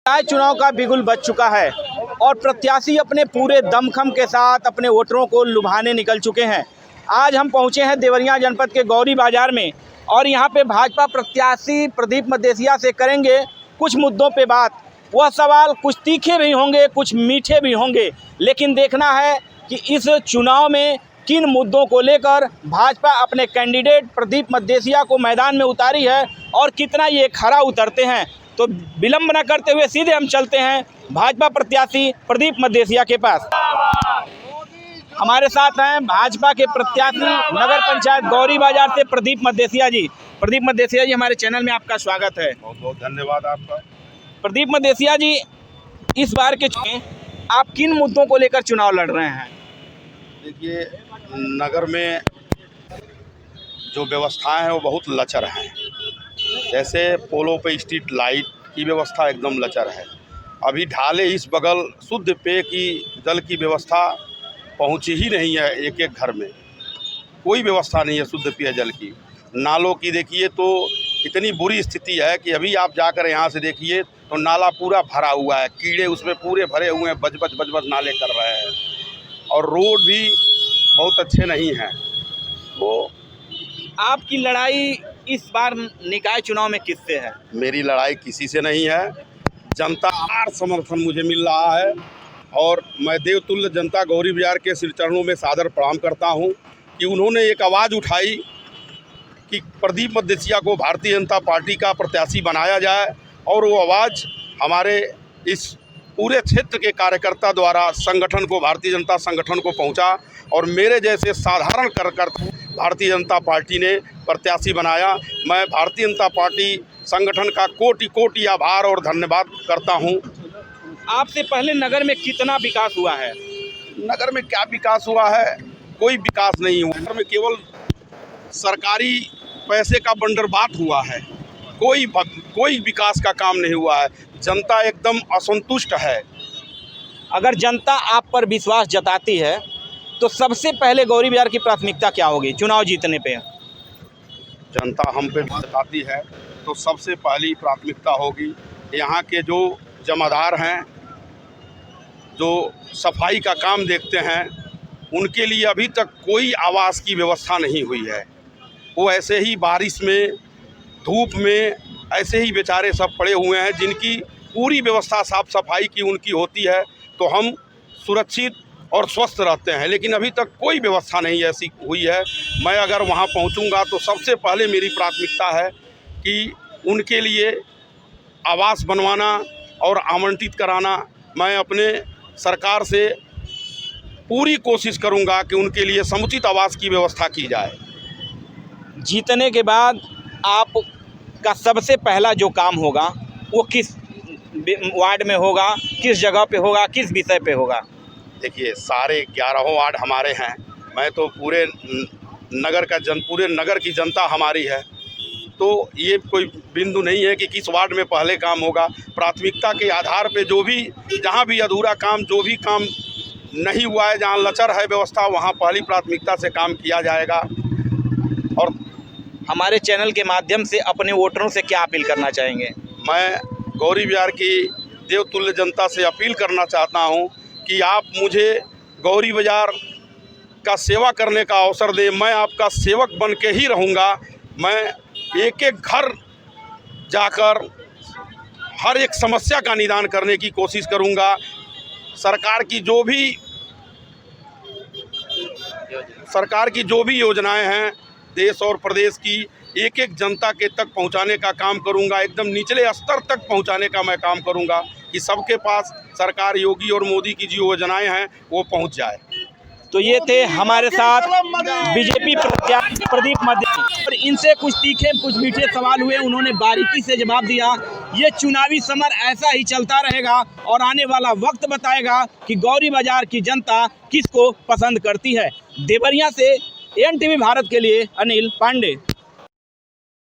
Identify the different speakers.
Speaker 1: चुनाव का बिगुल बज चुका है और प्रत्याशी अपने पूरे दमखम के साथ अपने वोटरों को लुभाने निकल चुके हैं। आज हम पहुंचे हैं देवरिया जनपद के गौरी बाजार में और यहां पे भाजपा प्रत्याशी प्रदीप मदेसिया से करेंगे कुछ मुद्दों पे बात। वह सवाल कुछ तीखे भी होंगे, कुछ मीठे भी होंगे, लेकिन देखना है कि इस चुनाव में किन मुद्दों को लेकर भाजपा अपने कैंडिडेट प्रदीप मदेसिया को मैदान में उतारी है और कितना ये खरा उतरते हैं। तो विलंब न करते हुए सीधे हम चलते हैं भाजपा प्रत्याशी प्रदीप मदेसिया के पास। हमारे साथ हैं भाजपा के प्रत्याशी नगर पंचायत गौरी बाजार से प्रदीप मदेसिया जी। प्रदीप मदेसिया जी, हमारे चैनल में आपका स्वागत है।
Speaker 2: बहुत बहुत धन्यवाद आपका।
Speaker 1: प्रदीप मदेसिया जी, इस बार के चुनाव आप किन मुद्दों को लेकर चुनाव लड़ रहे हैं?
Speaker 2: देखिए, नगर में जो व्यवस्थाएं हैं वो बहुत लचर हैं। जैसे पोलों पे स्ट्रीट लाइट की व्यवस्था एकदम लचर है। अभी ढाले इस बगल शुद्ध पेय की जल की व्यवस्था पहुंची ही नहीं है। एक एक घर में कोई व्यवस्था नहीं है शुद्ध पेय जल की। नालों की देखिए तो इतनी बुरी स्थिति है कि अभी आप जाकर यहाँ से देखिए तो नाला पूरा भरा हुआ है, कीड़े उसमें पूरे भरे हुए हैं, बज बज नाले कर रहे हैं। और रोड भी बहुत अच्छे नहीं हैं। तो
Speaker 1: आपकी लड़ाई इस बार निकाय चुनाव में किससे है?
Speaker 2: मेरी लड़ाई किसी से नहीं है। जनता का समर्थन मुझे मिल रहा है और मैं देवतुल्य जनता गौरी बाजार के श्री चरणों में सादर प्रणाम करता हूं कि उन्होंने एक आवाज़ उठाई कि प्रदीप मदेसिया को भारतीय जनता पार्टी का प्रत्याशी बनाया जाए और वो आवाज़ हमारे इस पूरे क्षेत्र के कार्यकर्ता द्वारा संगठन को, भारतीय जनता संगठन को पहुंचा और मेरे जैसे साधारण कार्यकर्ता भारतीय जनता पार्टी ने प्रत्याशी बनाया। मैं भारतीय जनता पार्टी संगठन का कोटि कोटि आभार और धन्यवाद करता हूं।
Speaker 1: आपसे पहले नगर में कितना विकास हुआ है?
Speaker 2: नगर में क्या विकास हुआ है? कोई विकास नहीं हुआ। नगर में केवल सरकारी पैसे का बंदरबांट हुआ है। कोई विकास का काम नहीं हुआ है। जनता एकदम असंतुष्ट है।
Speaker 1: अगर जनता आप पर विश्वास जताती है तो सबसे पहले गौरी बाजार की प्राथमिकता क्या होगी चुनाव जीतने पे?
Speaker 2: जनता हम पे जताती है तो सबसे पहली प्राथमिकता होगी यहाँ के जो जमादार हैं, जो सफाई का काम देखते हैं, उनके लिए अभी तक कोई आवास की व्यवस्था नहीं हुई है। वो ऐसे ही बारिश में, धूप में ऐसे ही बेचारे सब पड़े हुए हैं। जिनकी पूरी व्यवस्था साफ सफाई की उनकी होती है तो हम सुरक्षित और स्वस्थ रहते हैं, लेकिन अभी तक कोई व्यवस्था नहीं ऐसी हुई है। मैं अगर वहां पहुंचूंगा तो सबसे पहले मेरी प्राथमिकता है कि उनके लिए आवास बनवाना और आवंटित कराना। मैं अपने सरकार से पूरी कोशिश करूंगा कि उनके लिए समुचित आवास की व्यवस्था की जाए।
Speaker 1: जीतने के बाद आपका सबसे पहला जो काम होगा वो किस वार्ड में होगा, किस जगह पे होगा, किस विषय पे होगा?
Speaker 2: देखिए, सारे 11 वार्ड हमारे हैं। मैं तो पूरे नगर की जनता हमारी है, तो ये कोई बिंदु नहीं है कि किस वार्ड में पहले काम होगा। प्राथमिकता के आधार पे जो भी, जहाँ भी अधूरा काम, जो भी काम नहीं हुआ है, जहाँ लचर है व्यवस्था, वहाँ पहली प्राथमिकता से काम किया जाएगा। और
Speaker 1: हमारे चैनल के माध्यम से अपने वोटरों से क्या अपील करना चाहेंगे?
Speaker 2: मैं गौरी बाजार की देवतुल्य जनता से अपील करना चाहता हूं कि आप मुझे गौरी बाजार का सेवा करने का अवसर दें। मैं आपका सेवक बन के ही रहूँगा। मैं एक एक घर जाकर हर एक समस्या का निदान करने की कोशिश करूँगा। सरकार की जो भी योजनाएं हैं देश और प्रदेश की, एक एक जनता के तक पहुंचाने का काम करूंगा। एकदम निचले स्तर तक पहुंचाने का मैं काम करूंगा कि सबके पास सरकार योगी और मोदी की जो योजनाएं हैं वो पहुंच जाए।
Speaker 1: तो ये थे हमारे साथ बीजेपी प्रत्याशी प्रदीप मदेसिया और इनसे कुछ तीखे कुछ मीठे सवाल हुए, उन्होंने बारीकी से जवाब दिया। ये चुनावी समर ऐसा ही चलता रहेगा और आने वाला वक्त बताएगा कि गौरी बाजार की जनता किसको पसंद करती है। देवरिया से NTV भारत के लिए अनिल पांडे।